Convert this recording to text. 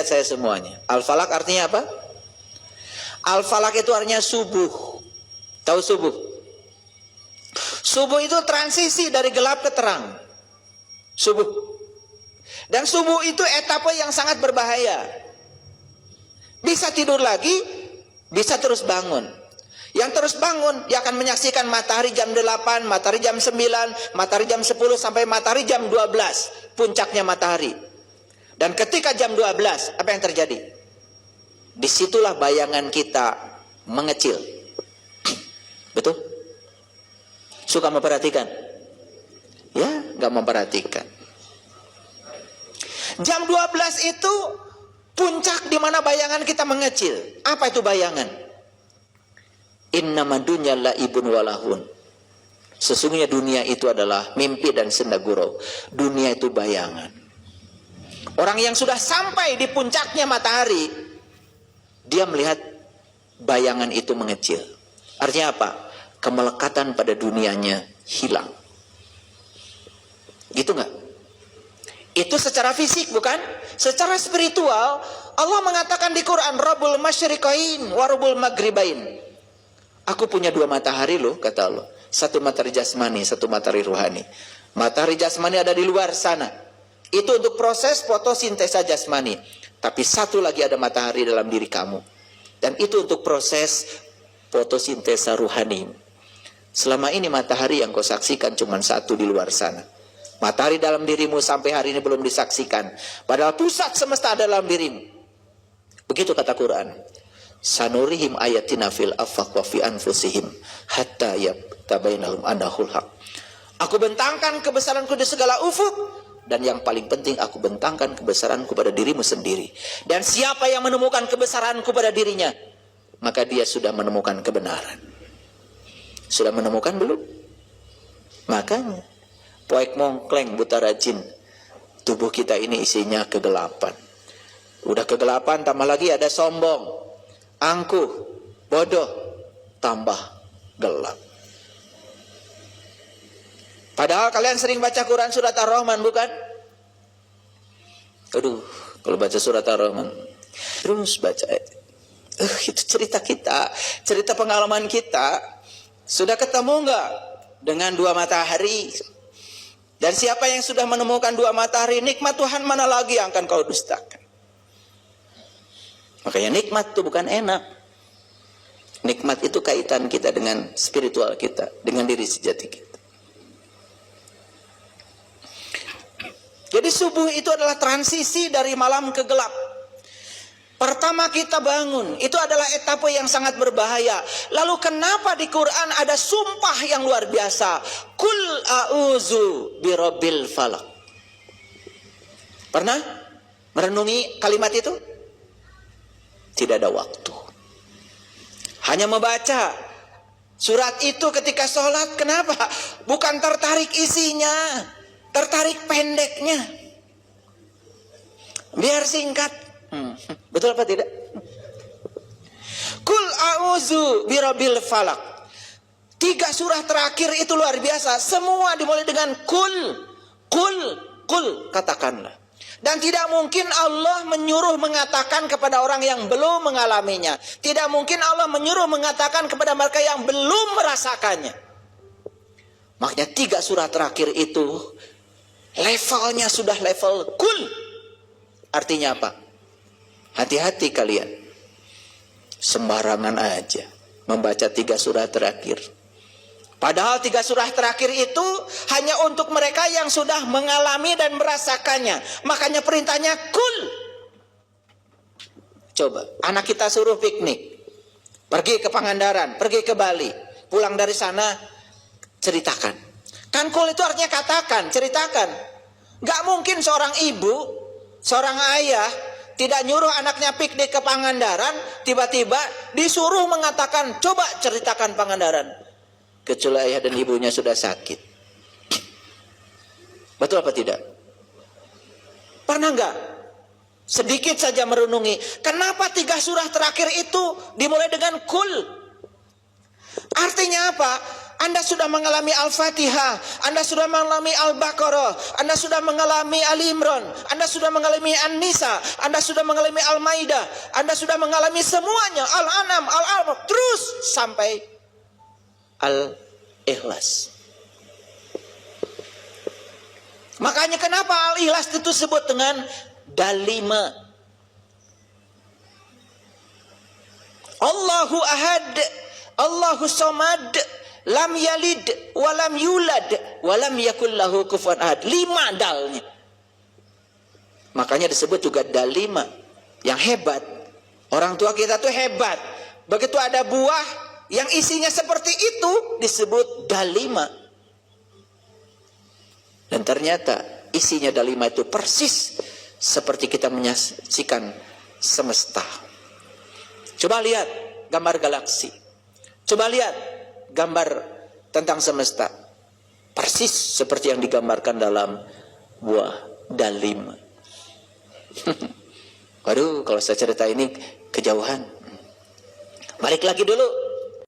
lihat saya semuanya. Al-falak artinya apa? Al-falak itu artinya subuh. Tahu subuh? Subuh itu transisi dari gelap ke terang. Subuh. Dan subuh itu etape yang sangat berbahaya. Bisa tidur lagi, bisa terus bangun. Yang terus bangun, dia akan menyaksikan matahari jam 8, matahari jam 9, matahari jam 10, sampai matahari jam 12. Puncaknya matahari. Dan ketika jam 12, apa yang terjadi? Disitulah bayangan kita mengecil. Betul? Suka memperhatikan? Ya, nggak memperhatikan. Jam 12 itu puncak di mana bayangan kita mengecil. Apa itu bayangan? Innama dunya laibun walahun. Sesungguhnya dunia itu adalah mimpi dan senda gurau. Dunia itu bayangan. Orang yang sudah sampai di puncaknya matahari, dia melihat bayangan itu mengecil. Artinya apa? Kemelekatan pada dunianya hilang. Gitu nggak? Itu secara fisik, bukan? Secara spiritual, Allah mengatakan di Quran, Rabbul masyriqain wa Rabbul maghribain. Aku punya dua matahari loh, kata Allah. Satu matahari jasmani, satu matahari ruhani. Matahari jasmani ada di luar sana. Itu untuk proses fotosintesa jasmani. Tapi satu lagi ada matahari dalam diri kamu. Dan itu untuk proses fotosintesa ruhani. Selama ini matahari yang kau saksikan cuma satu di luar sana. Matahari dalam dirimu sampai hari ini belum disaksikan. Padahal pusat semesta ada dalam dirimu. Begitu kata Quran. Sanurihim ayatina fil afaq wa fi anfusihim hatta yatabainahum annahul haq. Aku bentangkan kebesaranku di segala ufuk, dan yang paling penting aku bentangkan kebesaranku pada dirimu sendiri. Dan siapa yang menemukan kebesaranku pada dirinya, maka dia sudah menemukan kebenaran. Sudah menemukan belum? Makanya poek mongkleng buta rajin. Tubuh kita ini isinya kegelapan. Udah kegelapan, tambah lagi ada sombong, angkuh, bodoh, tambah gelap. Padahal kalian sering baca Quran surat Ar-Rahman, bukan? Aduh, kalau baca surat Ar-Rahman terus baca, itu cerita kita, cerita pengalaman kita. Sudah ketemu enggak dengan dua matahari? Dan siapa yang sudah menemukan dua matahari, nikmat Tuhan mana lagi yang akan kau dustakan? Makanya nikmat itu bukan enak. Nikmat itu kaitan kita dengan spiritual kita, dengan diri sejati kita. Jadi subuh itu adalah transisi dari malam ke gelap. Pertama kita bangun, itu adalah etape yang sangat berbahaya. Lalu kenapa di Quran ada sumpah yang luar biasa? Kul a'udzu birabbil falaq. Pernah merenungi kalimat itu? Tidak ada waktu. Hanya membaca surat itu ketika sholat. Kenapa? Bukan tertarik isinya, tertarik pendeknya. Biar singkat. Betul apa tidak? Kul a'udzu birabbil falaq. 3 surah terakhir itu luar biasa. Semua dimulai dengan kul, kul, kul, katakanlah. Dan tidak mungkin Allah menyuruh mengatakan kepada orang yang belum mengalaminya. Tidak mungkin Allah menyuruh mengatakan kepada mereka yang belum merasakannya. Makanya 3 surah terakhir itu levelnya sudah level kul. Artinya apa? Hati-hati kalian. Sembarangan aja membaca 3 surah terakhir. Padahal 3 surah terakhir itu hanya untuk mereka yang sudah mengalami dan merasakannya. Makanya perintahnya kul. Coba, anak kita suruh piknik. Pergi ke Pangandaran, pergi ke Bali. Pulang dari sana, ceritakan. Kan kul itu artinya katakan, ceritakan. Gak mungkin seorang ibu, seorang ayah, tidak nyuruh anaknya piknik ke Pangandaran, tiba-tiba disuruh mengatakan, coba ceritakan Pangandaran. Kecuali ayah dan ibunya sudah sakit. Betul apa tidak? Pernah enggak sedikit saja merenungi, kenapa 3 surah terakhir itu dimulai dengan kul? Artinya apa? Anda sudah mengalami Al-Fatihah, Anda sudah mengalami Al-Baqarah, Anda sudah mengalami Al-Imran, Anda sudah mengalami An-Nisa, Anda sudah mengalami Al-Maidah, Anda sudah mengalami semuanya, Al-An'am, Al-A'raf, terus sampai Al-Ikhlas. Makanya kenapa Al-Ikhlas itu disebut dengan dalima. Allahu Ahad, Allahu Samad, lam yalid walam yulad walam yakul lahu kufuwan ahad. 5 dalnya. Makanya disebut juga dalima, yang hebat. Orang tua kita tuh hebat. Begitu ada buah yang isinya seperti itu disebut dalima. Dan ternyata isinya dalima itu persis seperti kita menyaksikan semesta. Coba lihat gambar galaksi. Coba lihat gambar tentang semesta. Persis seperti yang digambarkan dalam buah dalima. Waduh, kalau saya cerita ini kejauhan. Balik lagi dulu